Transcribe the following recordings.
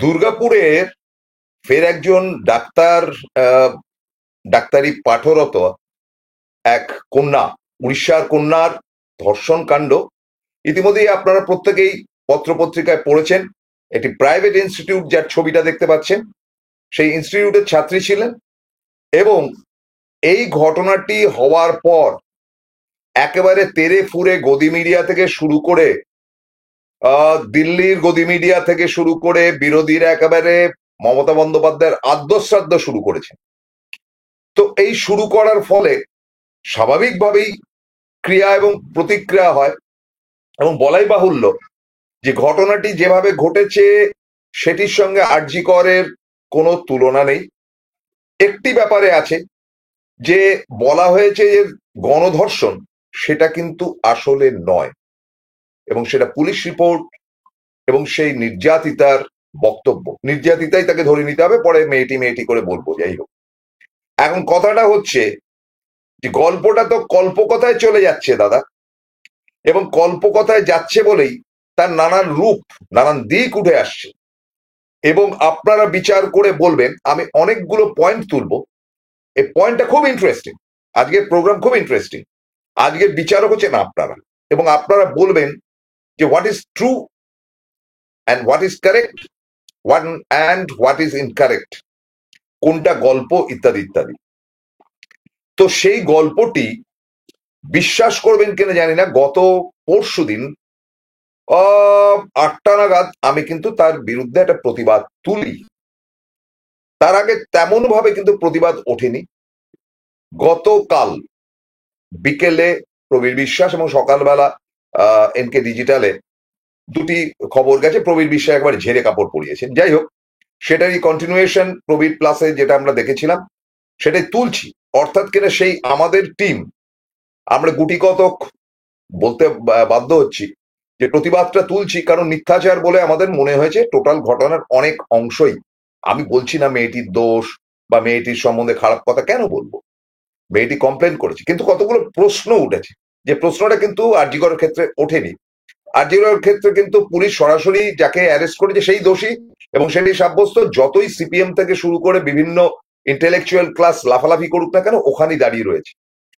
দুর্গাপুরের ফের একজন ডাক্তার আহ, ডাক্তারি পাঠরত এক কন্যা, উড়িষ্যার কন্যার ধর্ষণ কাণ্ড ইতিমধ্যেই আপনারা প্রত্যেকেই পত্রপত্রিকায় পড়েছেন। একটি প্রাইভেট ইনস্টিটিউট, যার ছবিটা দেখতে পাচ্ছেন, সেই ইনস্টিটিউটের ছাত্রী ছিলেন। এবং এই ঘটনাটি হওয়ার পর একেবারে তেরে ফুরে গদি মিডিয়া থেকে শুরু করে দিল্লির গদি মিডিয়া থেকে শুরু করে বিরোধীরা একেবারে মমতা বন্দ্যোপাধ্যায়ের আদ্যশ্রাদ্ধ শুরু করেছেন। তো এই শুরু করার ফলে স্বাভাবিকভাবেই ক্রিয়া এবং প্রতিক্রিয়া হয়, এবং বলাই বাহুল্য যে ঘটনাটি যেভাবে ঘটেছে সেটির সঙ্গে আরজি করের কোনো তুলনা নেই। একটি ব্যাপারে আছে, যে বলা হয়েছে যে গণধর্ষণ, সেটা কিন্তু আসলে নয়, এবং সেটা পুলিশ রিপোর্ট এবং সেই নির্যাতিতার বক্তব্য। নির্যাতিতাই তাকে ধরে নিতে হবে, পরে মেয়েটি মেয়েটি করে বলবো, যাই হোক। এখন কথাটা হচ্ছে যে গল্পটা তো কল্পকথায় চলে যাচ্ছে দাদা, এবং কল্পকথায় যাচ্ছে বলেই তার নানান রূপ, নানান দিক উঠে আসছে, এবং আপনারা বিচার করে বলবেন। আমি অনেকগুলো পয়েন্ট তুলবো। এই পয়েন্টটা খুব ইন্টারেস্টিং, আজকের প্রোগ্রাম খুব ইন্টারেস্টিং। আজকের বিচারক হচ্ছেন আপনারা, এবং আপনারা বলবেন যে what is true and what is correct, what is incorrect, কোনটা গল্প, ইত্যাদি ইত্যাদি। তো সেই গল্পটি বিশ্বাস করবেন কিনা জানি না, গত পরশুদিন 8টা নাগাদ আমি কিন্তু তার বিরুদ্ধে একটা প্রতিবাদ তুলি। তার আগে তেমন ভাবে কিন্তু প্রতিবাদ ওঠেনি। গতকাল বিকেলে প্রবীর বিশ্বাস এবং সকালবেলা এনকে ডিজিটালে দুটি খবর গেছে। প্রবীর বিশ্বাস একবার ঝেড়ে কাপড় পরিয়েছেন, যাই হোক, সেটারই কন্টিনিউয়েশন প্রবীর প্লাসে যেটা আমরা দেখেছিলাম সেটাই তুলছি। অর্থাৎ কিনা সেই আমাদের টিম, আমরা গুটি কতক বলতে বাধ্য হচ্ছি যে প্রতিবাদটা তুলছি, কারণ মিথ্যাচার বলে আমাদের মনে হয়েছে টোটাল ঘটনার অনেক অংশই। আমি বলছি না মেয়েটির দোষ বা মেয়েটির সম্বন্ধে খারাপ কথা কেন বলবো, মেয়েটি কমপ্লেন করেছে, কিন্তু কতগুলো প্রশ্ন উঠেছে, যে প্রশ্নটা কিন্তু আরজি করের ক্ষেত্রে ওঠেনি। আরজি করের ক্ষেত্রে কিন্তু পুলিশ সরাসরি যাকে অ্যারেস্ট করেছে সেই দোষী, এবং সেটি সাব্যস্ত যতই সিপিএম থেকে শুরু করে বিভিন্ন ইন্টেলেকচুয়াল ক্লাস লাফালাফি করুক না কেন, ওখানেই দাঁড়িয়ে রয়েছে,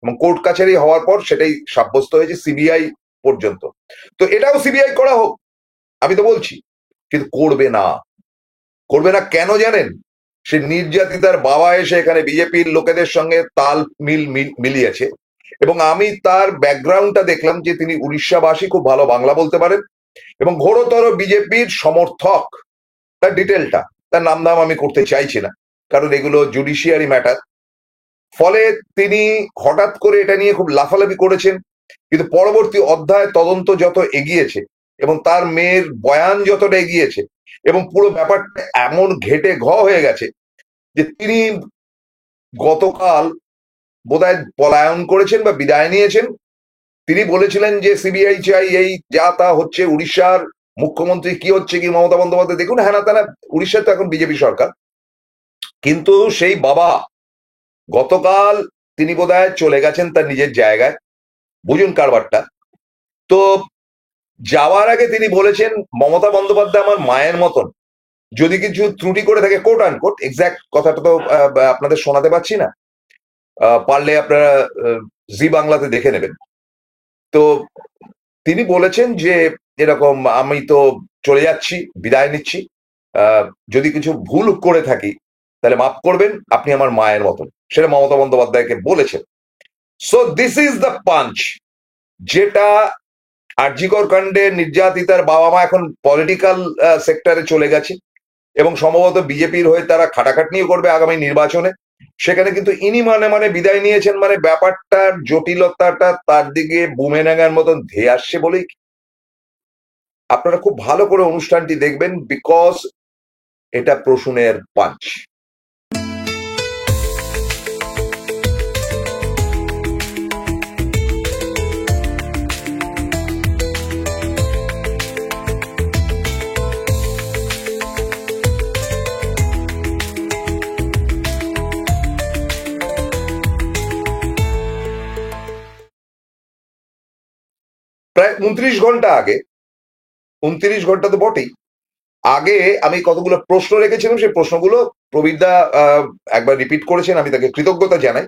এবং কোর্ট কাছারি হওয়ার পর সেটাই সাব্যস্ত হয়েছে সিবিআই পর্যন্ত। তো এটাও সিবিআই করা হোক, আমি তো বলছি, কিন্তু করবে না। করবে না কেন জানেন? সে নির্যাতিতার বাবা এসে এখানে বিজেপির লোকেদের সঙ্গে তাল মিলিয়েছে, এবং আমি তার ব্যাকগ্রাউন্ডটা দেখলাম যে তিনি উড়িষ্যাবাসী, খুব ভালো বাংলা বলতে পারেন, এবং ঘোরতর বিজেপির সমর্থক। তার ডিটেলটা, তার নাম দাম আমি করতে চাইছি না, কারণ এগুলো জুডিশিয়ারি ম্যাটার। ফলে তিনি হঠাৎ করে এটা নিয়ে খুব লাফালাফি করেছেন, কিন্তু পরবর্তী অধ্যায় তদন্ত যত এগিয়েছে এবং তার মেয়ের বয়ান যতটা এগিয়েছে, এবং পুরো ব্যাপারটা এমন ঘেটে হয়ে গেছে যে তিনি গতকাল বোধহয় পলায়ন করেছেন বা বিদায় নিয়েছেন। তিনি বলেছিলেন যে সিবিআই চাই, এই যা তা হচ্ছে, উড়িষ্যার মুখ্যমন্ত্রী কি হচ্ছে কি, মমতা বন্দ্যোপাধ্যায় দেখুন, হ্যাঁ না তা না, উড়িষ্যায় তো এখন বিজেপি সরকার। কিন্তু সেই বাবা গতকাল তিনি বোধহয় চলে গেছেন তার নিজের জায়গায়, বুঝুন কারবারটা। তো যাওয়ার আগে তিনি বলেছেন মমতা বন্দ্যোপাধ্যায় আমার মায়ের মতন, যদি কিছু ত্রুটি করে থাকে, কোট আনকোট, এক্সাক্ট কথাটা তো আপনাদের শোনাতে পারছি না, পারলে আপনারা জি বাংলাতে দেখে নেবেন। তো তিনি বলেছেন যে এরকম, আমি তো চলে যাচ্ছি, বিদায় নিচ্ছি, যদি কিছু ভুল করে থাকি তাহলে মাফ করবেন, আপনি আমার মায়ের মতন, সেটা মমতা বন্দ্যোপাধ্যায়কে বলেছেন। So this is the punch, যেটা আরজিকর কাণ্ডে নির্যাতিতার বাবা মা এখন পলিটিক্যাল সেক্টরে চলে গেছে, এবং সম্ভবত বিজেপির হয়ে তারা খাটাখাটনিও করবে আগামী নির্বাচনে। সেখানে কিন্তু ইনি মানে বিদায় নিয়েছেন, মানে ব্যাপারটার জটিলতাটা তার দিকে বুমেরাঙের মতন ধেয়ে আসছে বলেই। আপনারা খুব ভালো করে অনুষ্ঠানটি দেখবেন, বিকজ এটা প্রসূনের পাঞ্চ। প্রায় 29 ঘন্টা আগে, 29 ঘন্টা তো বটেই, আগে আমি কতগুলো প্রশ্ন রেখেছিলাম, সেই প্রশ্নগুলো প্রবীরদা একবার রিপিট করেছেন, আমি তাকে কৃতজ্ঞতা জানাই।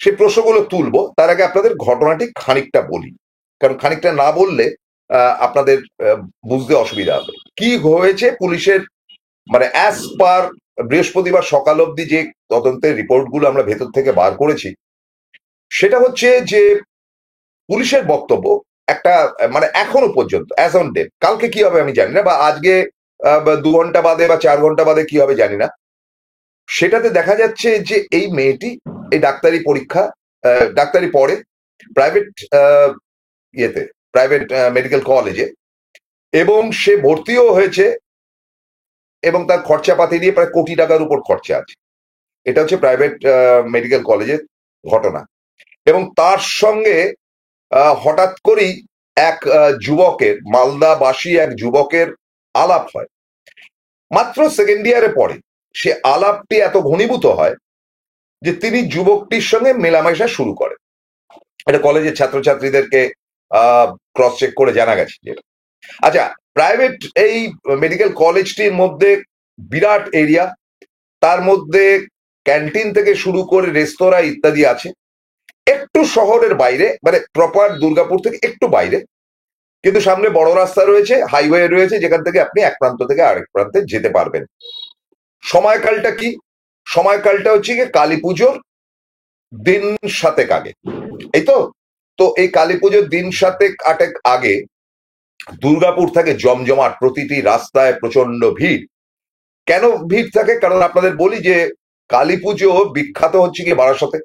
সেই প্রশ্নগুলো তুলবো, তার আগে আপনাদের ঘটনাটি খানিকটা বলি, কারণ খানিকটা না বললে আপনাদের বুঝতে অসুবিধা হবে কি হয়েছে। পুলিশের মানে অ্যাজ পার বৃহস্পতিবার সকাল অবধি যে তদন্তের রিপোর্টগুলো আমরা ভেতর থেকে বার করেছি, সেটা হচ্ছে যে পুলিশের বক্তব্য একটা মানে এখনো পর্যন্ত অ্যাজ অন ডেট, কালকে কি হবে আমি জানি না, বা আজকে 2 ঘন্টা বাদে বা 4 ঘন্টা বাদে কি হবে জানি না, সেটাতে দেখা যাচ্ছে যে এই মেয়েটি এই ডাক্তারি পরীক্ষা ডাক্তারি পড়ে প্রাইভেট ইয়েতে, প্রাইভেট মেডিকেল কলেজে, এবং সে ভর্তিও হয়েছে, এবং তার খরচাপাতি দিয়ে প্রায় কোটি টাকার উপর খরচা আছে। এটা হচ্ছে প্রাইভেট মেডিকেল কলেজের ঘটনা। এবং তার সঙ্গে হঠাৎ করেই এক যুবকের, মালদাবাসী এক যুবকের আলাপ হয়, মাত্র সেকেন্ড ইয়ারে পড়ে। সে আলাপটি এত ঘনীভূত হয় যে তিনি যুবকটির সঙ্গে মেলামেশা শুরু করেন। এটা কলেজের ছাত্রছাত্রীদেরকে ক্রস চেক করে জানা গেছে যেটা। আচ্ছা, প্রাইভেট এই মেডিকেল কলেজটির মধ্যে বিরাট এরিয়া, তার মধ্যে ক্যান্টিন থেকে শুরু করে রেস্তোরাঁ ইত্যাদি আছে। একটু শহরের বাইরে, মানে প্রপার দুর্গাপুর থেকে একটু বাইরে, কিন্তু সামনে বড় রাস্তা রয়েছে, হাইওয়ে রয়েছে, যেখান থেকে আপনি এক প্রান্ত থেকে আরেক প্রান্তে যেতে পারবেন। সময়কালটা কি? সময়কালটা হচ্ছে কি কালী পুজোর দিন 7 আগে, এই তো। তো এই কালী পুজোর দিন 7 আগে দুর্গাপুর থাকে জমজমাট, প্রতিটি রাস্তায় প্রচন্ড ভিড়। কেন ভিড় থাকে? কারণ আপনাদের বলি যে কালী পুজো বিখ্যাত হচ্ছে কি বারাসাতে,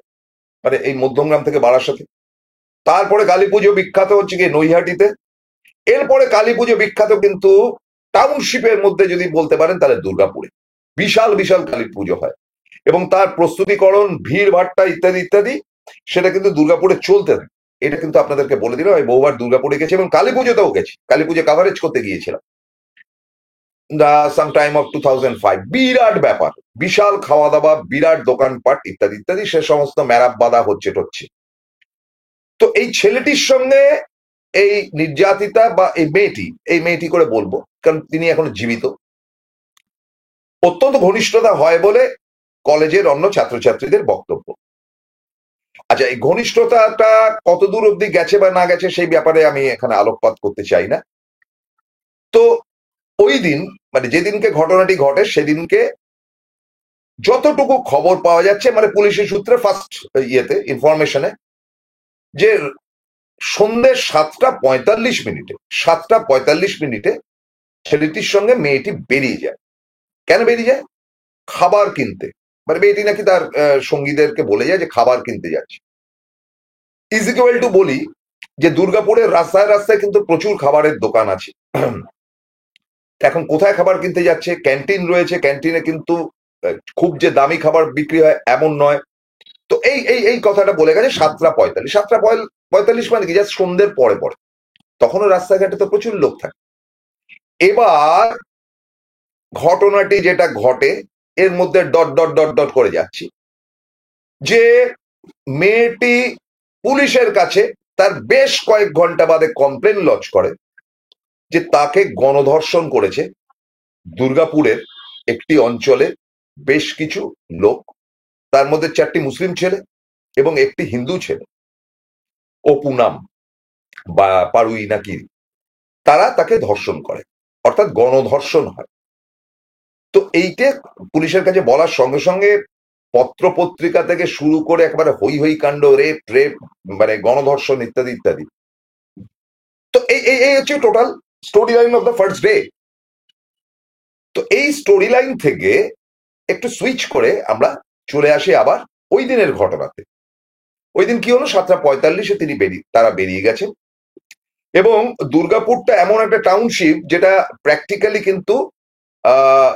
মানে এই মধ্যমগ্রাম থেকে বারাসাতে। তারপরে কালী পুজো বিখ্যাত হচ্ছে কি নৈহাটিতে। এরপরে কালী পুজো বিখ্যাত কিন্তু টাউনশিপের মধ্যে যদি বলতে পারেন তাহলে দুর্গাপুরে বিশাল বিশাল কালী পুজো হয়, এবং তার প্রস্তুতিকরণ, ভিড় ভাট্টা ইত্যাদি ইত্যাদি, সেটা কিন্তু দুর্গাপুরে চলতে থাকে। এটা কিন্তু আপনাদেরকে বলে দিলাম, আমি বহুবার দুর্গাপুরে গেছি এবং কালী পুজোতেও গেছি, কালী পুজো কাভারেজ করতে গিয়েছিলাম সাম টাইম অফ 2005। বিরাট ব্যাপার, বিশাল খাওয়া দাওয়া, বিরাট দোকানপাট ইত্যাদি ইত্যাদি, সে সমস্ত ম্যারাপ বাঁধা হচ্ছে টচ্ছে। তো এই ছেলেটির সঙ্গে এই নির্যাতিতা বা এই মেয়েটি করে বলবো, কারণ তিনি এখন জীবিত, অত্যন্ত ঘনিষ্ঠতা হয় বলে কলেজের অন্য ছাত্রছাত্রীদের বক্তব্য। আচ্ছা, এই ঘনিষ্ঠতাটা কত দূর অব্দি গেছে বা না গেছে সেই ব্যাপারে আমি এখানে আলোকপাত করতে চাই না। তো ওই দিন, মানে যেদিনকে ঘটনাটি ঘটে, সেদিনকে যতটুকু খবর পাওয়া যাচ্ছে, মানে পুলিশের সূত্রে ফার্স্ট ইনফরমেশনে, যে সন্ধ্যে 7টা 45 মিনিটে ছেলেটির সঙ্গে মেয়েটি বেরিয়ে যায়। কেন বেরিয়ে যায়? খাবার কিনতে। মানে মেয়েটি নাকি তার সঙ্গীদেরকে বলে যায় যে খাবার কিনতে যাচ্ছে। ইজিকুয়াল টু বলি যে দুর্গাপুরের রাস্তায় রাস্তায় কিন্তু প্রচুর খাবারের দোকান আছে। এখন কোথায় খাবার কিনতে যাচ্ছে? ক্যান্টিন রয়েছে, ক্যান্টিনে কিন্তু খুব যে দামি খাবার বিক্রি হয় এমন নয়। তো এই এই এই কথাটা বলে গেছে 7টা 45। 7টা 45 মানে কি? জাস্ট সন্ধ্যের পরে পরে, তখনও রাস্তাঘাটে তো প্রচুর লোক থাকে। এবার ঘটনাটি যেটা ঘটে, এর মধ্যে ডট ডট ডট ডট করে যাচ্ছি, যে মেয়েটি পুলিশের কাছে তার বেশ কয়েক ঘন্টা বাদে কমপ্লেন লজ করে যে তাকে গণধর্ষণ করেছে দুর্গাপুরের একটি অঞ্চলে বেশ কিছু লোক, তার মধ্যে 4টি মুসলিম ছেলে এবং একটি হিন্দু ছেলে, অপু নাম বা পারুই নাকি, তারা তাকে ধর্ষণ করে, অর্থাৎ গণধর্ষণ হয়। তো এইটা পুলিশের কাছে বলার সঙ্গে সঙ্গে পত্র পত্রিকা থেকে শুরু করে একেবারে হই হই কাণ্ড, রেপ রেপ, মানে গণধর্ষণ ইত্যাদি ইত্যাদি। তো এই এই এই হচ্ছে total story line of the first day. তো এই স্টোরি লাইন থেকে একটু সুইচ করে আমরা চলে আসি আবার ওই দিনের ঘটনাতে। ওই দিন কি হলো? 7টা 45 তারা বেরিয়ে গেছেন, এবং দুর্গাপুরটা এমন একটা টাউনশিপ যেটা প্র্যাকটিক্যালি কিন্তু আহ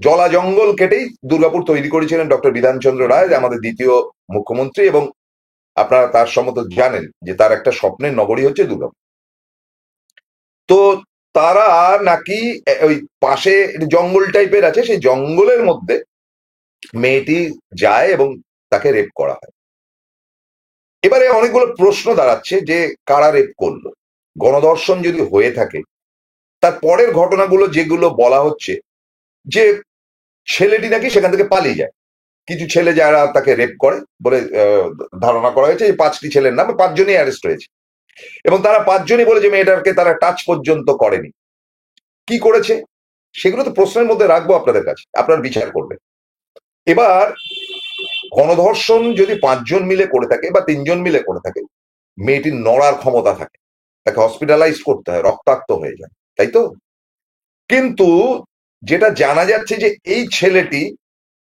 জলা জঙ্গল কেটেই দুর্গাপুর তৈরি করেছিলেন ডক্টর বিধানচন্দ্র রায়, আমাদের দ্বিতীয় মুখ্যমন্ত্রী, এবং আপনারা তার সম্বন্ধে জানেন যে তার একটা স্বপ্নের নগরী হচ্ছে দুর্গাপুর। তো তারা নাকি ওই পাশে জঙ্গল টাইপের আছে, সেই জঙ্গলের মধ্যে মেয়েটি যায় এবং তাকে রেপ করা হয়। এবারে অনেকগুলো প্রশ্ন দাঁড়াচ্ছে যে কারা রেপ করলো। গণধর্ষণ যদি হয়ে থাকে তার পরের ঘটনাগুলো যেগুলো বলা হচ্ছে যে ছেলেটি নাকি সেখান থেকে পালিয়ে যায়, কিছু ছেলে যারা তাকে রেপ করে বলে ধারণা করা হয়েছে, যে 5টি ছেলের নামে 5জনই অ্যারেস্ট হয়েছে, এবং তারা 5জনই বলে যে মেয়েটাকে তারা টাচ পর্যন্ত করেনি। কি করেছে সেগুলো তো প্রশ্নের মধ্যে রাখবো আপনাদের কাছে, আপনার বিচার করবেন। এবার গণধর্ষণ যদি 5জন মিলে করে থাকে বা 3জন মিলে করে থাকে, মেয়েটির নড়ার ক্ষমতা থাকে, তাকে হসপিটালাইজ করতে হয়, রক্তাক্ত হয়ে যায়, তাই তো? কিন্তু যেটা জানা যাচ্ছে যে এই ছেলেটি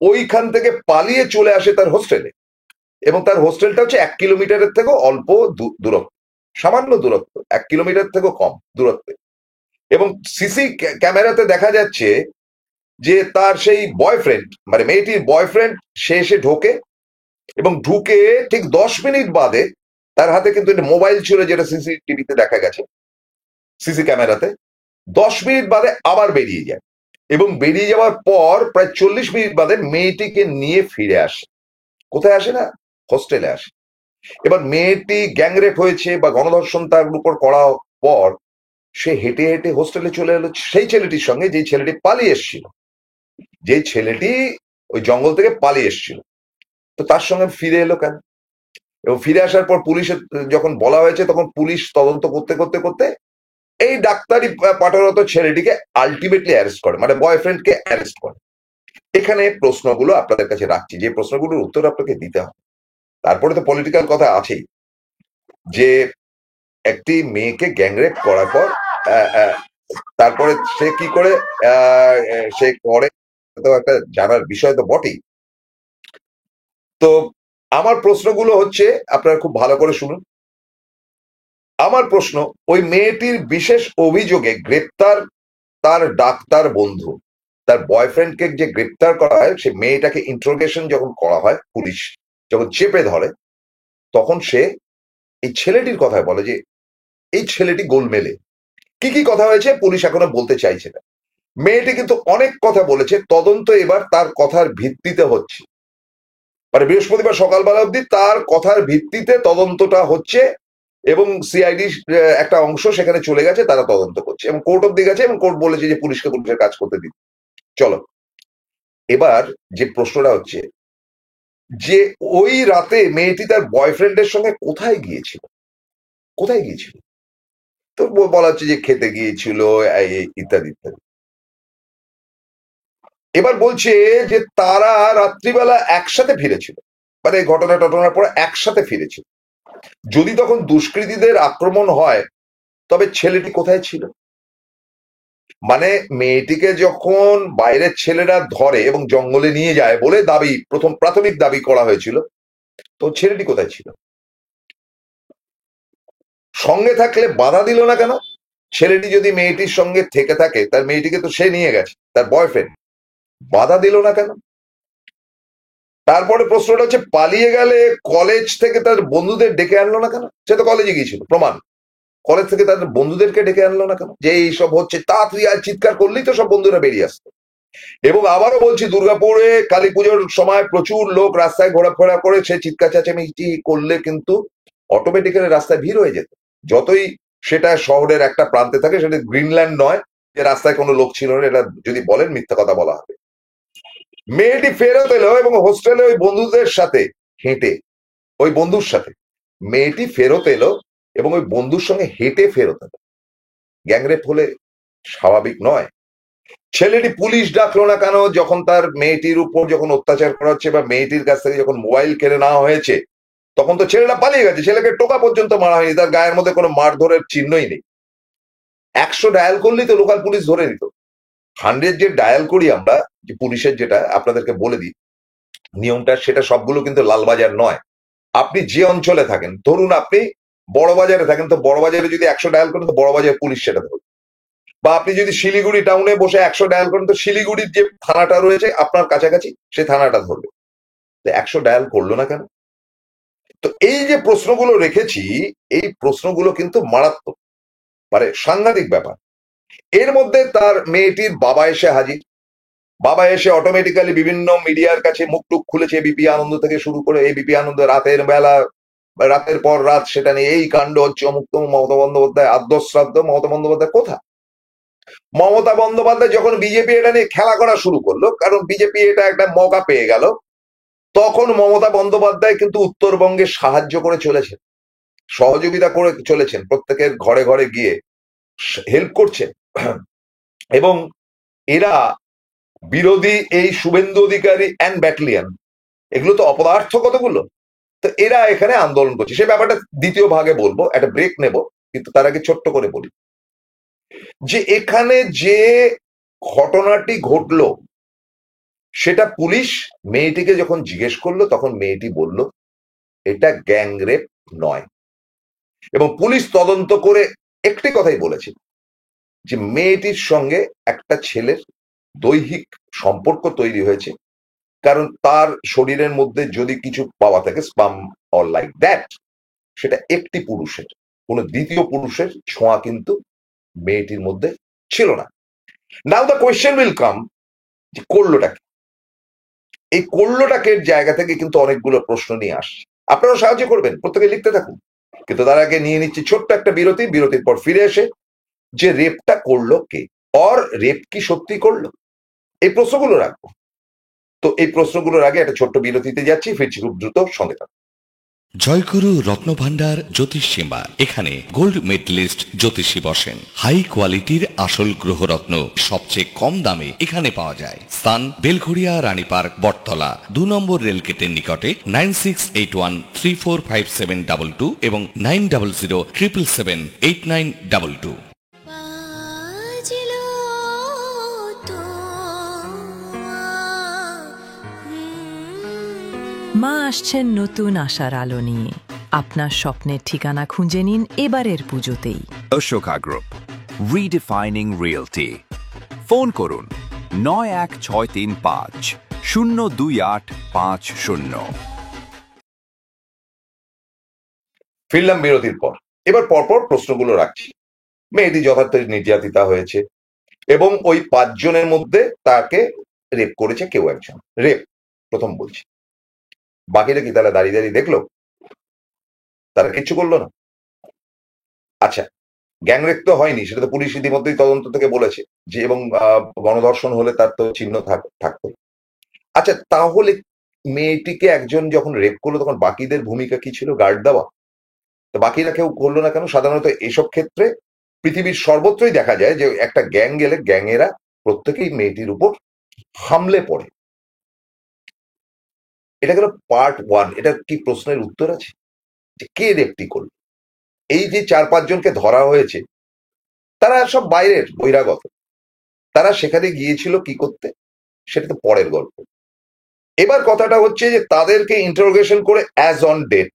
ওইখান থেকে পালিয়ে চলে আসে তার হোস্টেলে, এবং তার হোস্টেলটা হচ্ছে 1 কিলোমিটারের থেকেও অল্প দূরত্ব, সামান্য দূরত্ব, 1 কিলোমিটার থেকেও কম দূরত্বে। এবং সিসি ক্যামেরাতে দেখা যাচ্ছে যে তার সেই বয়ফ্রেন্ড, মানে মেয়েটির বয়ফ্রেন্ড, সে এসে ঢোকে, এবং ঢুকে ঠিক 10 মিনিট বাদে তার হাতে কিন্তু একটা মোবাইল ছিল, যেটা সিসিটিভিতে দেখা গেছে, সিসি ক্যামেরাতে। 10 মিনিট বাদে আবার বেরিয়ে যায়, এবং বেরিয়ে যাওয়ার পর প্রায় 40 মিনিট বাদে মেয়েটিকে নিয়ে ফিরে আসে। কোথায় আসে না? হোস্টেলে আসে। এবার মেয়েটি গ্যাংরেপ হয়েছে বা গণধর্ষণ তার উপর করা পর সে হেঁটে হেঁটে হোস্টেলে চলে এলো সেই ছেলেটির সঙ্গে, যেই ছেলেটি পালিয়ে এসেছিল, যেই ছেলেটি ওই জঙ্গল থেকে পালিয়ে এসেছিল। তো তার সঙ্গে ফিরে এলো কেন? এবং ফিরে আসার পর পুলিশের যখন বলা হয়েছে, তখন পুলিশ তদন্ত করতে করতে করতে এই ডাক্তারি পাঠরত ছেলেটিকে আলটিমেটলি অ্যারেস্ট করে, মানে বয়ফ্রেন্ডকে অ্যারেস্ট করে। এখানে প্রশ্নগুলো আপনাদের কাছে রাখছি, যে প্রশ্নগুলোর উত্তর আপনাকে দিতে হবে। তারপরে তো পলিটিক্যাল কথা আছেই, যে একটি মেয়েকে গ্যাংরেপ করার পর তারপরে সে কি করে সে করে, তো একটা জানার বিষয় তো বটেই। তো আমার প্রশ্নগুলো হচ্ছে, আপনারা খুব ভালো করে শুনুন। আমার প্রশ্ন, ওই মেয়েটির বিশেষ অভিযোগে গ্রেপ্তার তার ডাক্তার বন্ধু, তার বয়ফ্রেন্ডকে যে গ্রেপ্তার করা হয়, সে মেয়েটাকে ইন্টারোগেশন যখন করা হয়, পুলিশ যখন চেপে ধরে, তখন সে এই ছেলেটির কথায় বলে যে এই ছেলেটি গোলমেলে। কি কি কথা হয়েছে পুলিশ এখনো বলতে চাইছে না। মেয়েটি কিন্তু অনেক কথা বলেছে, তদন্ত এবার তার কথার ভিত্তিতে হচ্ছে, মানে বৃহস্পতিবার সকালবেলা অব্দি তার কথার ভিত্তিতে তদন্তটা হচ্ছে, এবং সিআইডি একটা অংশ সেখানে চলে গেছে, তারা তদন্ত করছে, এবং কোর্ট অব্দি গেছে, এবং কোর্ট বলেছে যে পুলিশকে পুলিশের কাজ করতে দিন। চলো, এবার যে প্রশ্নটা হচ্ছে যে ওই রাতে মেয়েটি তার বয়ফ্রেন্ডের সঙ্গে কোথায় গিয়েছিল, কোথায় গিয়েছিল? তো বলা হচ্ছে যে খেতে গিয়েছিল, ইত্যাদি ইত্যাদি। এবার বলছে যে তারা রাত্রিবেলা একসাথে ফিরেছিল, মানে ঘটনা টটনার পরে একসাথে ফিরেছিল। যদি তখন দুষ্কৃতীদের আক্রমণ হয়, তবে ছেলেটি কোথায় ছিল? মানে মেয়েটিকে যখন বাইরের ছেলেরা ধরে এবং জঙ্গলে নিয়ে যায় বলে দাবি, প্রথম প্রাথমিক দাবি করা হয়েছিল, তো ছেলেটি কোথায় ছিল? সঙ্গে থাকলে বাধা দিল না কেন? ছেলেটি যদি মেয়েটির সঙ্গে থেকে থাকে, তার মেয়েটিকে তো সে নিয়ে গেছে, তার বয়ফ্রেন্ড, বাধা দিল না কেন? তারপরে প্রশ্নটা হচ্ছে, পালিয়ে গেলে কলেজ থেকে তার বন্ধুদের ডেকে আনলো না কেন? সে তো কলেজে গিয়েছিল, প্রমাণ। কলেজ থেকে তাদের বন্ধুদেরকে ডেকে আনলো না কেন, যে এইসব হচ্ছে, তাড়াতাড়ি আর চিৎকার করলেই তো সব বন্ধুরা বেরিয়ে আসতো। এবং আবারও বলছি, দুর্গাপুরে কালী পুজোর সময় প্রচুর লোক রাস্তায় ঘোরাফেরা করে, সে চিৎকার চেঁচামেচি করলে কিন্তু অটোমেটিক্যালি রাস্তায় ভিড় হয়ে যেত। যতই সেটা শহরের একটা প্রান্তে থাকে, সেটা গ্রিনল্যান্ড নয় যে রাস্তায় কোনো লোক ছিল না, এটা যদি বলেন মিথ্যা কথা বলা হবে। মেয়েটি ফেরত এলো এবং হোস্টেলে ওই বন্ধুদের সাথে হেঁটে, ওই বন্ধুর সাথে মেয়েটি ফেরত এলো এবং ওই বন্ধুর সঙ্গে হেঁটে ফেরত এলো। গ্যাংরেপ হলে স্বাভাবিক নয়? ছেলেটি পুলিশ ডাকলো না কেন যখন তার মেয়েটির উপর যখন অত্যাচার করা হচ্ছে, বা মেয়েটির কাছ থেকে যখন মোবাইল কেড়ে নেওয়া হয়েছে? তখন তো ছেলেটা পালিয়ে গেছে, ছেলেকে টোকা পর্যন্ত মারা হয়নি, তার গায়ের মধ্যে কোনো মারধরের চিহ্নই নেই। 100 ডায়াল করলেই তো লোকাল পুলিশ ধরে নিত। 100 যে ডায়াল করি আমরা, যে পুলিশের, যেটা আপনাদেরকে বলে দিই নিয়মটা, সেটা সবগুলো কিন্তু লালবাজার নয়। আপনি যে অঞ্চলে থাকেন, ধরুন আপনি বড়বাজারে থাকেন, তো বড়বাজারে যদি 100 ডায়াল করেন, তো বড়বাজার পুলিশ সেটা ধরবে। বা আপনি যদি শিলিগুড়ি টাউনে বসে 100 ডায়াল করেন, তো শিলিগুড়ির যে থানাটা রয়েছে আপনার কাছাকাছি, সে থানাটা ধরবে। তো 100 ডায়াল করলো না কেন? তো এই যে প্রশ্নগুলো রেখেছি, এই প্রশ্নগুলো কিন্তু মারাত্মক, মানে সাংঘাতিক ব্যাপার। এর মধ্যে তার মেয়েটির বাবা এসে হাজির। বাবা এসে অটোমেটিক্যালি বিভিন্ন মিডিয়ার কাছে মুখ টুক খুলেছে, এবিপি আনন্দ থেকে শুরু করে, এবিপি আনন্দ রাতের বেলা, রাতের পর রাত সেটা নিয়ে এই কাণ্ড হচ্ছে, অমুক তমুক, মমতা বন্দ্যোপাধ্যায় আদ্যশ্রাদ্ধ, মমতা বন্দ্যোপাধ্যায় কোথা? মমতা বন্দ্যোপাধ্যায় যখন বিজেপি এটা নিয়ে খেলা করা শুরু করলো, কারণ বিজেপি এটা একটা মৌকা পেয়ে গেল, তখন মমতা বন্দ্যোপাধ্যায় কিন্তু উত্তরবঙ্গে সাহায্য করে চলেছেন, সহযোগিতা করে চলেছেন, প্রত্যেকের ঘরে ঘরে গিয়ে হেল্প করছেন। এবং এরা বিরোধী এই শুভেন্দু অধিকারী অ্যান্ড ব্যাটালিয়ন, এগুলো তো অপদার্থ কতগুলো, তো এরা এখানে আন্দোলন করছে। সে ব্যাপারটা দ্বিতীয় ভাগে বলবো, একটা ব্রেক নেব, কিন্তু তার আগে ছোট্ট করে বলি যে এখানে যে ঘটনাটি ঘটলো সেটা পুলিশ মেয়েটিকে যখন জিজ্ঞেস করলো তখন মেয়েটি বলল এটা গ্যাংরেপ নয়। এবং পুলিশ তদন্ত করে একটি কথাই বলেছে যে মেয়েটির সঙ্গে একটা ছেলের দৈহিক সম্পর্ক তৈরি হয়েছে, কারণ তার শরীরের মধ্যে যদি কিছু পাওয়া থাকে স্পাম অর লাইক দ্যাট, সেটা একটি পুরুষের, কোনো দ্বিতীয় পুরুষের ছোঁয়া কিন্তু মেয়েটির মধ্যে ছিল না। নাও দ্য কোয়েশ্চেন উইল কাম, যে করলোটা কি? এই করলোটাকে জায়গা থেকে কিন্তু অনেকগুলো প্রশ্ন নিয়ে আসছে। আপনারাও সাহায্য করবেন, প্রত্যেকে লিখতে থাকুন। কিন্তু তার আগে নিয়ে নিচ্ছি ছোট্ট একটা বিরতি, বিরতির পর ফিরে এসে যে রেপটা করলো কে, অর রেপ কি সত্যি করলো, এই প্রশ্নগুলো রাখবো। তো এই প্রশ্নগুলোর আগে একটা ছোট্ট বিরতিতে যাচ্ছি, ফিরছি খুব দ্রুত, সঙ্গে থাকুন। জয়গুরু রত্নভান্ডার জ্যোতিষ চেম্বার, এখানে গোল্ড মেডেলিস্ট জ্যোতিষী বসেন। হাই কোয়ালিটির আসল গ্রহরত্ন সবচেয়ে কম দামে এখানে পাওয়া যায়। স্থান বেলঘড়িয়া রানীপার্ক বটতলা 2 নম্বর রেলগেটের নিকটে। 9681345722 এবং 9007778922। মা আসছেন নতুন আশার আলো নিয়ে। আপনার স্বপ্নের ঠিকানা খুঁজে নিন এবারের পুজোতেই। Ashoka Group, redefining realty. Phone করুন 9163502850। ফিরলাম বিরতির পর। এবার পরপর প্রশ্নগুলো রাখছি। মেয়েটি যথার্থ নির্যাতিতা হয়েছে এবং ওই 5 জনের মধ্যে তাকে রেপ করেছে কেউ একজন। রেপ প্রথম বলছি, বাকিরা কি তারা দাঁড়িয়ে দাঁড়িয়ে দেখলো? তারা কিচ্ছু করলো না। আচ্ছা, গ্যাংরেপ তো হয়নি, সেটা তো পুলিশ ইতিমধ্যেই তদন্ত থেকে বলেছে যে, এবং গণধর্ষণ হলে তার তো চিহ্ন থাকতো। আচ্ছা, তাহলে মেয়েটিকে একজন যখন রেপ করলো তখন বাকিদের ভূমিকা কি ছিল? গার্ড দেওয়া। তো বাকিরা কেউ করলো না কেন? সাধারণত এসব ক্ষেত্রে পৃথিবীর সর্বত্রই দেখা যায় যে একটা গ্যাং গেলে গ্যাংয়েরা প্রত্যেকেই মেয়েটির উপর হামলে পড়ে। এটা গেল পার্ট 1। এটা কি প্রশ্নের উত্তর আছে যে কে রেপটি করলো? এই যে 4-5 জনকে ধরা হয়েছে তারা সব বাইরের বহিরাগত, তারা সেখানে গিয়েছিল কি করতে সেটা তো পরের গল্প। এবার কথাটা হচ্ছে যে তাদেরকে ইন্টারোগেশন করে অ্যাজ অন ডেট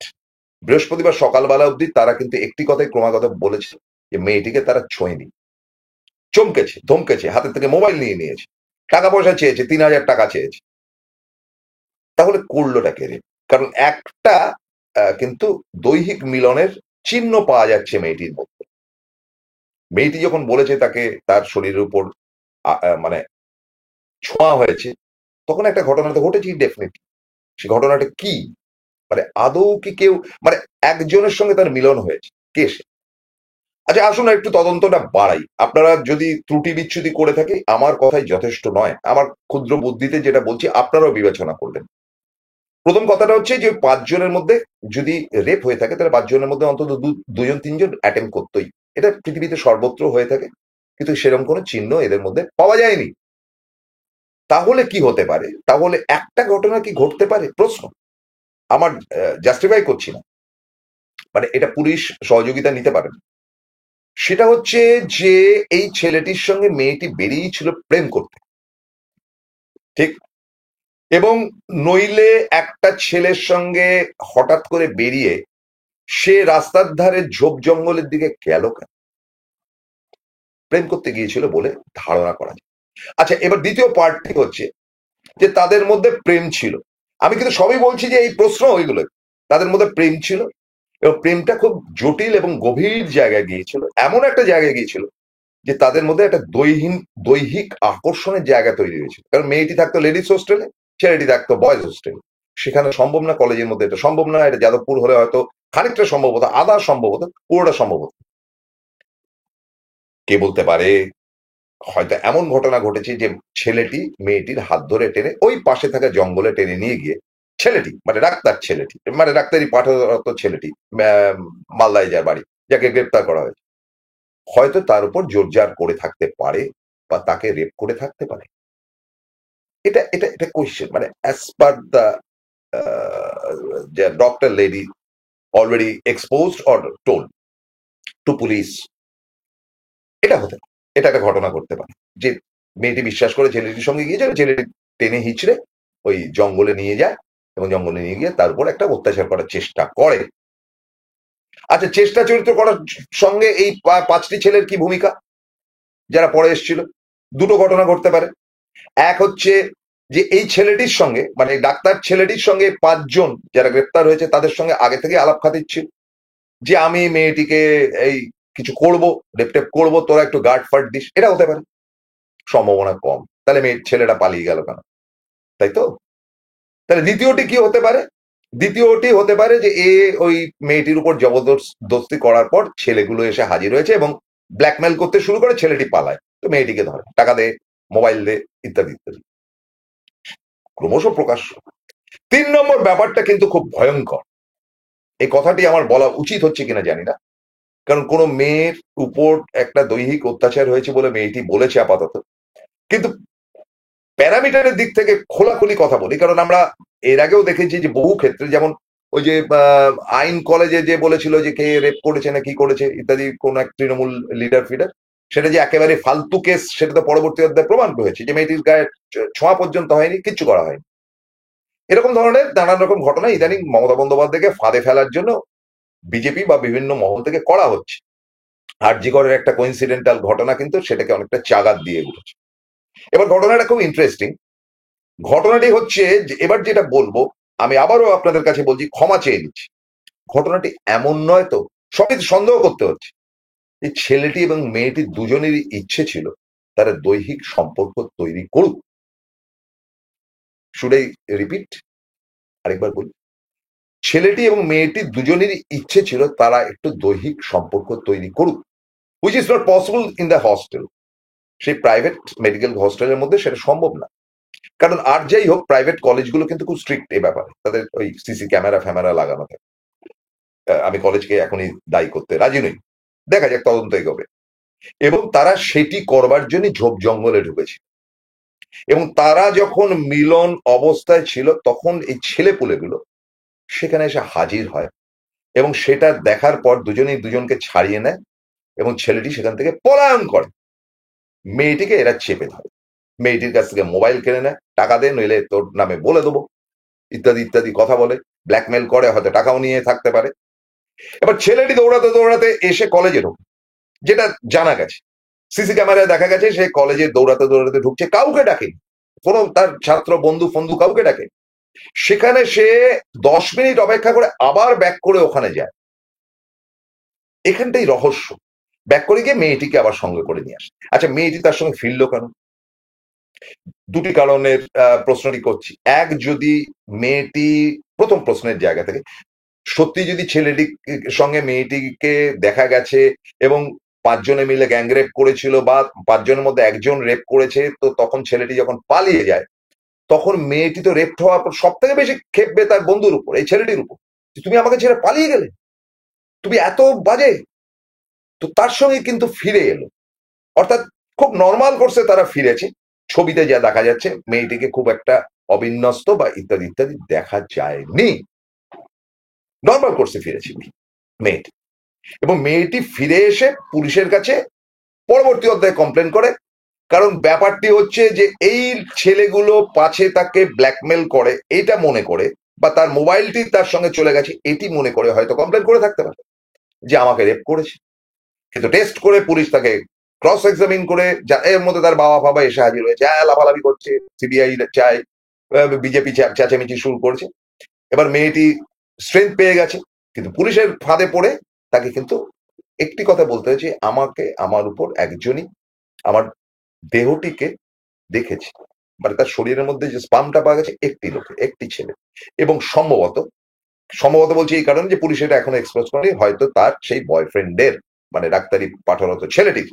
বৃহস্পতিবার সকালবেলা অবধি তারা কিন্তু একটি কথাই ক্রমাগত বলেছে যে মেয়েটিকে তারা ছোঁয়নি। চমকেছে, ধমকেছে, হাতের থেকে মোবাইল নিয়ে নিয়েছে, টাকা পয়সা চেয়েছে, 3000 টাকা চেয়েছে। তাহলে করলোটা কে? কারণ একটা কিন্তু দৈহিক মিলনের চিহ্ন পাওয়া যাচ্ছে মেয়েটির মধ্যে। মেয়েটি যখন বলেছে তাকে তার শরীরের উপর মানে ছোঁয়া হয়েছে, তখন একটা ঘটনা তো ঘটেছে ডেফিনেটলি। সে ঘটনাটা কি, মানে আদৌ কি কেউ, মানে একজনের সঙ্গে তার মিলন হয়েছে, কে সে? আচ্ছা, আসুন একটু তদন্তটা বাড়াই। আপনারা যদি ত্রুটি বিচ্ছুতি করে থাকি আমার কথাই যথেষ্ট নয়, আমার ক্ষুদ্র বুদ্ধিতে যেটা বলছি আপনারাও বিবেচনা করবেন। প্রথম কথাটা হচ্ছে যে 5 জনের মধ্যে যদি রেপ হয়ে থাকে তাহলে 5 জনের মধ্যে অন্তত 2-3 জন অ্যাটেম্প করতোই। এটা পৃথিবীতে সর্বত্র হয়ে থাকে, কিন্তু সেরকম কোনো চিহ্ন এদের মধ্যে পাওয়া যায়নি। তাহলে কি হতে পারে? তাহলে একটা ঘটনা কি ঘটতে পারে? প্রশ্ন আমার, জাস্টিফাই করছি না, মানে এটা পুলিশ সহযোগিতা নিতে পারে না। সেটা হচ্ছে যে এই ছেলেটির সঙ্গে মেয়েটি বেরিয়েছিল প্রেম করতে, ঠিক? এবং নইলে একটা ছেলের সঙ্গে হঠাৎ করে বেরিয়ে সে রাস্তার ধারে ঝোপ জঙ্গলের দিকে গেল কেন? প্রেম করতে গিয়েছিল বলে ধারণা করা যায়। আচ্ছা, এবার দ্বিতীয় পার্টটি হচ্ছে যে তাদের মধ্যে প্রেম ছিল। আমি কিন্তু সবই বলছি যে এই প্রশ্ন ওইগুলো, তাদের মধ্যে প্রেম ছিল এবং প্রেমটা খুব জটিল এবং গভীর জায়গায় গিয়েছিল, এমন একটা জায়গায় গিয়েছিল যে তাদের মধ্যে একটা দৈহিক আকর্ষণের জায়গা তৈরি হয়েছিল। কারণ মেয়েটি থাকতো লেডিস হোস্টেলে, ছেলেটি থাকতো বয়েজ হোস্টেলে। সেখানে সম্ভব না, কলেজের মধ্যে এটা সম্ভব না, এটা যাদবপুর হলে হয়তো খানিকটা সম্ভব হতো, আধা সম্ভব হতো, পুরোটা সম্ভব হতো। কে বলতে পারে? হয়তো এমন ঘটনা ঘটেছে যে ছেলেটি মেয়েটির হাত ধরে টেনে ওই পাশে থাকা জঙ্গলে টেনে নিয়ে গিয়ে ছেলেটি মানে ডাক্তার ছেলেটি মানে ডাক্তারি পাঠরত ছেলেটি মালদায় যায় বাড়ি, যাকে গ্রেপ্তার করা হয়েছে, হয়তো তার উপর জোরজার করে থাকতে পারে বা তাকে রেপ করে থাকতে পারে। এটা এটা এটা কোয়েশ্চেন, মানে as per the doctor lady already exposed or told to police, এটা হতে পারে, এটা একটা ঘটনা ঘটতে পারে যে মেয়েটি বিশ্বাস করে ছেলেটির সঙ্গে গিয়েছে, ছেলেটি টেনে হিচড়ে ওই জঙ্গলে নিয়ে যায় এবং জঙ্গলে নিয়ে গিয়ে তার উপর একটা অত্যাচার করার চেষ্টা করে। আচ্ছা, চেষ্টা চরিত্র করার সঙ্গে এই পাঁচটি ছেলের কি ভূমিকা যারা পরে এসেছিল? দুটো ঘটনা ঘটতে পারে। এক হচ্ছে যে এই ছেলেটির সঙ্গে মানে ডাক্তার ছেলেটির সঙ্গে পাঁচজন যারা গ্রেপ্তার হয়েছে তাদের সঙ্গে আগে থেকে আলাপ খাতির ছিল যে আমি মেয়েটিকে এই কিছু করবো, রেপটেপ করবো, তোরা একটু গার্ড ফার্ড দিস, এটা হতে পারে। সম্ভাবনা কম। তাহলে ছেলেটা পালিয়ে গেল কেন? তাই তো। তাহলে দ্বিতীয়টি কি হতে পারে? দ্বিতীয়টি হতে পারে যে এ ওই মেয়েটির উপর জবরদস্তি করার পর ছেলেগুলো এসে হাজির হয়েছে এবং ব্ল্যাকমেল করতে শুরু করে, ছেলেটি পালায়, তো মেয়েটিকে ধরে, টাকা দে, মোবাইল দে, ইত্যাদি ইত্যাদি, ক্রমশ প্রকাশ্য। 3 নম্বর ব্যাপারটা কিন্তু খুব ভয়ঙ্কর। এই কথাটি আমার বলা উচিত হচ্ছে কিনা জানি না, কারণ কোনো মেয়ের উপর একটা দৈহিক অত্যাচার হয়েছে বলে মেয়েটি বলেছে আপাতত, কিন্তু প্যারামিটারের দিক থেকে খোলাখুলি কথা বলি, কারণ আমরা এর আগেও দেখেছি যে বহু ক্ষেত্রে, যেমন ওই যে আইন কলেজে যে বলেছিল যে কে রেপ করেছে না কি করেছে ইত্যাদি, কোন এক তৃণমূল লিডার ফিডার, সেটা যে একেবারে ফালতু কেস, সেটা তো পরবর্তী অধ্যায়ে প্রমাণ হয়েছে যে মেয়েটির গায়ে ছোঁয়া পর্যন্ত হয়নি, কিচ্ছু করা হয়নি। এরকম ধরনের নানান রকম ঘটনা ইদানিং মমতা বন্দ্যোপাধ্যায়কে ফাঁদে ফেলার জন্য বিজেপি বা বিভিন্ন মহল থেকে করা হচ্ছে। আরজিকরের একটা কোইন্সিডেন্টাল ঘটনা কিন্তু সেটাকে অনেকটা চাগাত দিয়ে উঠেছে। এবার ঘটনাটা খুব ইন্টারেস্টিং। ঘটনাটি হচ্ছে যে, এবার যেটা বলবো আমি আবারও আপনাদের কাছে বলছি, ক্ষমা চেয়ে নিচ্ছি, ঘটনাটি এমন নয় তো, সবই সন্দেহ করতে হচ্ছে। এই ছেলেটি এবং মেয়েটি দুজনেরই ইচ্ছে ছিল তারা দৈহিক সম্পর্ক তৈরি করুক। Should I repeat? আরেকবার বলি, ছেলেটি এবং মেয়েটি দুজনেরই ইচ্ছে ছিল তারা একটু দৈহিক সম্পর্ক তৈরি করুক, which is not possible in the hostel. সেই প্রাইভেট মেডিকেল হস্টেলের মধ্যে সেটা সম্ভব না, কারণ আর যাই হোক প্রাইভেট কলেজগুলো কিন্তু খুব স্ট্রিক্ট এই ব্যাপারে, তাদের ওই সিসি ক্যামেরা ফ্যামেরা লাগানো থাকে। আমি কলেজকে এখনই দায়ী করতে রাজি নই, দেখা যাক, তদন্ত এগোবে। এবং তারা সেটি করবার জন্য ঝোপ জঙ্গলে ঢুকেছে, এবং তারা যখন মিলন অবস্থায় ছিল তখন এই ছেলেপুলেগুলো সেখানে এসে হাজির হয় এবং সেটা দেখার পর দুজনেই দুজনকে ছাড়িয়ে নেয় এবং ছেলেটি সেখান থেকে পলায়ন করে। মেয়েটিকে এরা চেপে ধরে, মেয়েটির কাছ থেকে মোবাইল কিনে নেয়, টাকা দে নইলে তোর নামে বলে দেবো, ইত্যাদি ইত্যাদি কথা বলে, ব্ল্যাকমেল করে, হয়তো টাকাও নিয়ে থাকতে পারে। এবার ছেলেটি দৌড়াতে দৌড়াতে এসে কলেজে ঢোকে, যেটা জানা গেছে, সিসি ক্যামেরায় দেখা গেছে সে কলেজে দৌড়াতে দৌড়াতে ঢুকছে, কাউকে ডাকে, কোনো তার ছাত্র বন্ধু ফন্ধু কাউকে ডাকে। সেখানে সে 10 মিনিট অপেক্ষা করে আবার ব্যাক করে ওখানে যায়। এখানটাই রহস্য। ব্যাক করে গিয়ে মেয়েটিকে আবার সঙ্গে করে নিয়ে আসে। আচ্ছা, মেয়েটি তার সঙ্গে ফিরলো কেন? দুটি কারণের প্রশ্নটি করছি। এক, যদি মেয়েটি, প্রথম প্রশ্নের জায়গা থেকে, সত্যি যদি ছেলেটির সঙ্গে মেয়েটিকে দেখা গেছে এবং 5 জনে মিলে গ্যাং রেপ করেছিল বা 5 জনের মধ্যে একজন রেপ করেছে, তো তখন ছেলেটি যখন পালিয়ে যায় তখন মেয়েটি তো রেপ হওয়ার পর সব থেকে বেশি খেপবে তার বন্ধুর উপর, এই ছেলেটির উপর, তুমি আমাকে ছেড়ে পালিয়ে গেলে, তুমি এত বাজে। তো তার সঙ্গে কিন্তু ফিরে এলো, অর্থাৎ খুব নর্মাল কোর্সে তারা ফিরেছে। ছবিতে যা দেখা যাচ্ছে মেয়েটিকে খুব একটা অবিন্যস্ত বা ইত্যাদি ইত্যাদি দেখা যায়নি, নর্মাল কোর্সে ফিরেছি মেয়েটি। এবং মেয়েটি ফিরে এসে পুলিশের কাছে পরবর্তী অধ্যায়ে কমপ্লেন করে, কারণ ব্যাপারটি হচ্ছে যে এই ছেলেগুলো পাছে তাকে ব্ল্যাকমেল করে এটা মনে করে, বা তার মোবাইলটি তার সঙ্গে চলে গেছে এটি মনে করে হয়তো কমপ্লেন করে থাকতে পারে যে আমাকে রেপ করেছে। কিন্তু টেস্ট করে পুলিশ তাকে ক্রস এক্সামিন করে, এর মধ্যে তার বাবা ফাবা এসে হাজির হয়েছে, লাফালাফি করছে, সিবিআই চাই, বিজেপি চেঁচামেচি শুরু করেছে। এবার মেয়েটি স্ট্রেংথ পেয়ে গেছে, কিন্তু পুলিশের ফাঁদে পড়ে তাকে কিন্তু একটি কথা বলতে হয়েছে, আমাকে আমার উপর একজনই আমার দেহটিকে দেখেছে, মানে তার শরীরের মধ্যে যে স্পামটা পাওয়া গেছে একটি লোকে, একটি ছেলে। এবং সম্ভবত সম্ভবত বলছি এই কারণে যে পুলিশ এটা এখনো এক্সপ্রেস করেনি, হয়তো তার সেই বয়ফ্রেন্ডের, মানে ডাক্তারি পাঠরত ছেলেটির।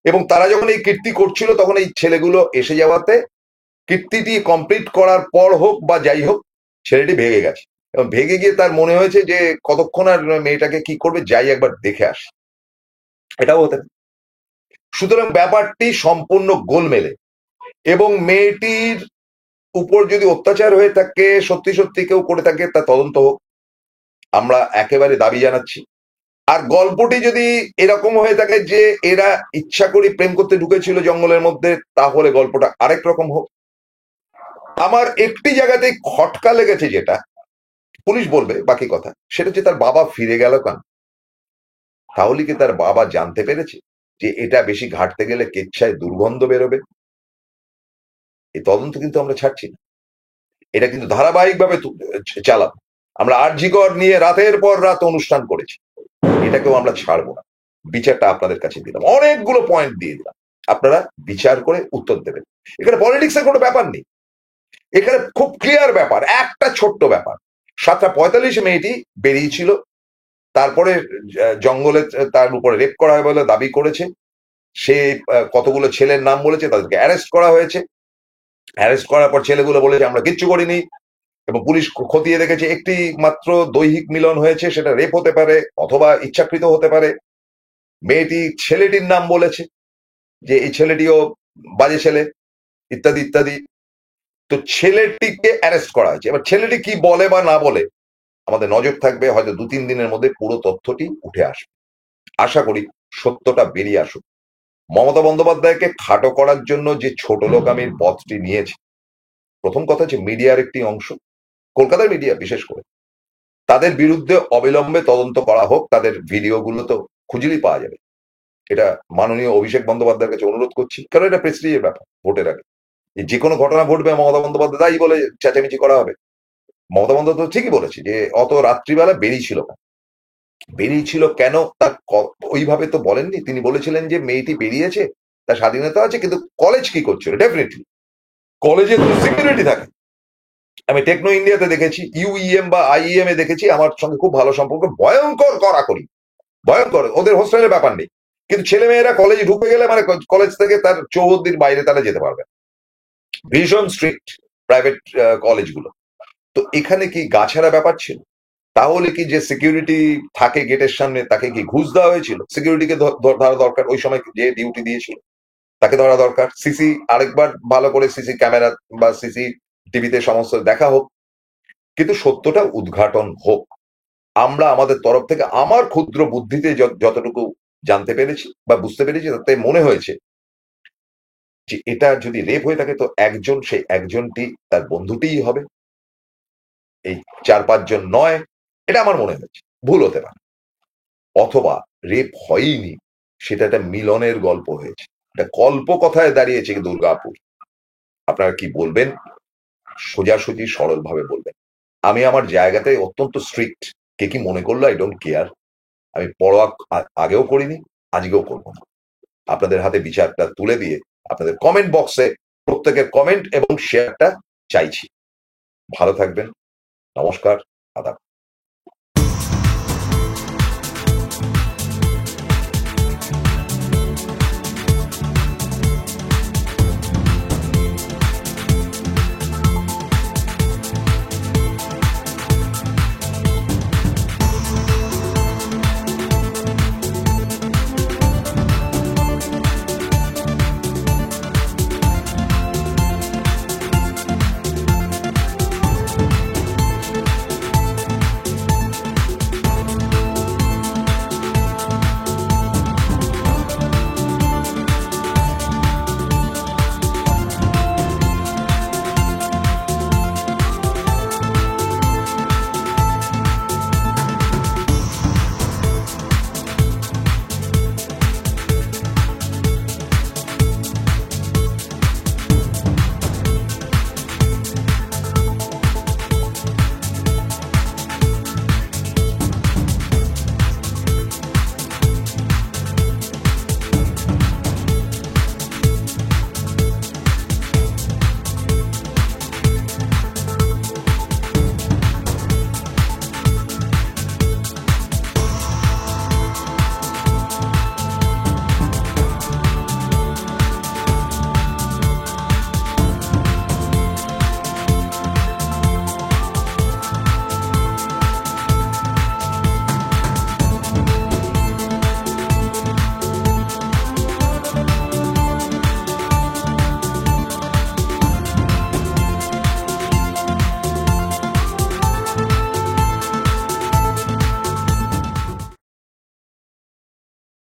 এবং তারা যখন এই কীর্তি করছিল তখন এই ছেলেগুলো এসে যাওয়াতে কীর্তিটি কমপ্লিট করার পর হোক বা যাই হোক ছেলেটি ভেগে গেছে, এবং ভেগে গিয়ে তার মনে হয়েছে যে কতক্ষণ আর মেয়েটাকে কি করবে, যাই একবার দেখে আসে, এটাও হতে পারে। সুতরাং ব্যাপারটি সম্পূর্ণ গোলমেলে, এবং মেয়েটির উপর যদি অত্যাচার হয়ে থাকে, সত্যি সত্যি কেউ করে থাকে, তা তদন্ত হোক, আমরা একেবারে দাবি জানাচ্ছি। আর গল্পটি যদি এরকম হয়ে থাকে যে এরা ইচ্ছা করে প্রেম করতে ঢুকেছিল জঙ্গলের মধ্যে, তাহলে গল্পটা আরেক রকম হোক। আমার একটি জায়গাতে খটকা লেগেছে, যেটা পুলিশ বলবে বাকি কথা, সেটা হচ্ছে তার বাবা ফিরে গেল কেন? তাহলে কি তার বাবা জানতে পেরেছে যে এটা বেশি ঘাটতে গেলে কেচ্ছায় দুর্গন্ধ বেরোবে? এই তদন্ত কিন্তু আমরা ছাড়ছি না, এটা কিন্তু ধারাবাহিকভাবে চালাবো। আমরা আরজিকর নিয়ে রাতের পর রাত অনুষ্ঠান করেছি, এটাকেও আমরা ছাড়বো না। বিচারটা আপনাদের কাছে দিলাম, অনেকগুলো পয়েন্ট দিয়ে দিলাম, আপনারা বিচার করে উত্তর দেবেন। এখানে পলিটিক্স এর কোনো ব্যাপার নেই, এখানে খুব ক্লিয়ার ব্যাপার, একটা ছোট্ট ব্যাপার। 7:45 মেয়েটি বেরিয়েছিল, তারপরে জঙ্গলে তার উপরে রেপ করা হয় বলে দাবি করেছে, সে কতগুলো ছেলের নাম বলেছে, তাদেরকে অ্যারেস্ট করা হয়েছে। অ্যারেস্ট করার পর ছেলেগুলো বলেছে আমরা কিচ্ছু করিনি, এবং পুলিশ খতিয়ে দেখেছে একটি মাত্র দৈহিক মিলন হয়েছে, সেটা রেপ হতে পারে অথবা ইচ্ছাকৃত হতে পারে। মেয়েটি ছেলেটির নাম বলেছে যে এই ছেলেটিও বাজে ছেলে, ইত্যাদি ইত্যাদি। তো ছেলেটিকে অ্যারেস্ট করা হয়েছে। এবার ছেলেটি কি বলে বা না বলে আমাদের নজর থাকবে, হয়তো 2-3 দিনের মধ্যে পুরো তথ্যটি উঠে আসবে। আশা করি সত্যটা বেরিয়ে আসুক। মমতা বন্দ্যোপাধ্যায়কে খাটো করার জন্য যে ছোট লোকামির পথটি নিয়েছে, প্রথম কথা হচ্ছে মিডিয়ার একটি অংশ, কলকাতার মিডিয়া বিশেষ করে, তাদের বিরুদ্ধে অবিলম্বে তদন্ত করা হোক। তাদের ভিডিওগুলো তো খুঁজলেই পাওয়া যাবে। এটা মাননীয় অভিষেক বন্দ্যোপাধ্যায়ের কাছে অনুরোধ করছি, কারণ এটা প্রেস্টিজের ব্যাপার। ভোটের আগে যে কোনো ঘটনা ঘটবে, মমতা বন্দ্যোপাধ্যায় তাই বলে চেঁচামেচি করা হবে? মমতা বন্দ্যোপাধ্যায় ঠিকই বলেছে যে অত রাত্রিবেলা বেরিয়েছিল কেন, তার ওইভাবে তো বলেননি। তিনি বলেছিলেন যে মেয়েটি বেরিয়েছে, তার স্বাধীনতা আছে, কিন্তু কলেজ কি করছিল? ডেফিনেটলি কলেজে সিকিউরিটি থাকে। আমি টেকনো ইন্ডিয়াতে দেখেছি, ইউইএম বা আইইএম এ দেখেছি, আমার সঙ্গে খুব ভালো সম্পর্ক, ভয়ঙ্কর কড়াকড়ি, ভয়ঙ্কর। ওদের হোস্টেলের ব্যাপার নেই, কিন্তু ছেলে মেয়েরা কলেজে ঢুকে গেলে মানে কলেজ থেকে তার চৌহদ্দির বাইরে তারা যেতে পারবে। ভীষণ স্ট্রিক্ট প্রাইভেট কলেজগুলো। তো এখানে কি গাছাড়া ব্যাপার ছিল? তাহলে কি যে সিকিউরিটি থাকে গেটের সামনে, তাকে কি ঘুষ দেওয়া হয়েছিল? সিকিউরিটিকে ধরা দরকার, ওই সময় যে ডিউটি দিয়েছিল তাকে ধরা দরকার। সিসি আরেকবার ভালো করে সিসি ক্যামেরা বা সিসি টিভিতে সমস্ত দেখা হোক, কিন্তু সত্যটা উদ্ঘাটন হোক। আমরা আমাদের তরফ থেকে, আমার ক্ষুদ্র বুদ্ধিতে যতটুকু জানতে পেরেছি বা বুঝতে পেরেছি, তাতে মনে হয়েছে যে এটা যদি রেপ হয়ে থাকে তো একজন, সেই একজনটি তার বন্ধুটিই হবে, এই 4-5 জন নয়। এটা আমার মনে হয়েছে, ভুল হতে পারে। অথবা রেপ হয়নি, সেটা একটা মিলনের গল্প হয়েছে, এটা কল্প কথায় দাঁড়িয়েছে দুর্গাপুর। আপনারা কি বলবেন? সোজাসুজি সরল ভাবে বলবেন। আমি আমার জায়গাতে অত্যন্ত স্ট্রিক্ট, কে কি মনে করলো আই ডোন্ট কেয়ার। আমি পরোয়া আগেও করিনি, আজকেও করবো না। আপনাদের হাতে বিচারটা তুলে দিয়ে আপনাদের কমেন্ট বক্সে প্রত্যেকের কমেন্ট এবং শেয়ারটা চাইছি। ভালো থাকবেন, নমস্কার, আদাব।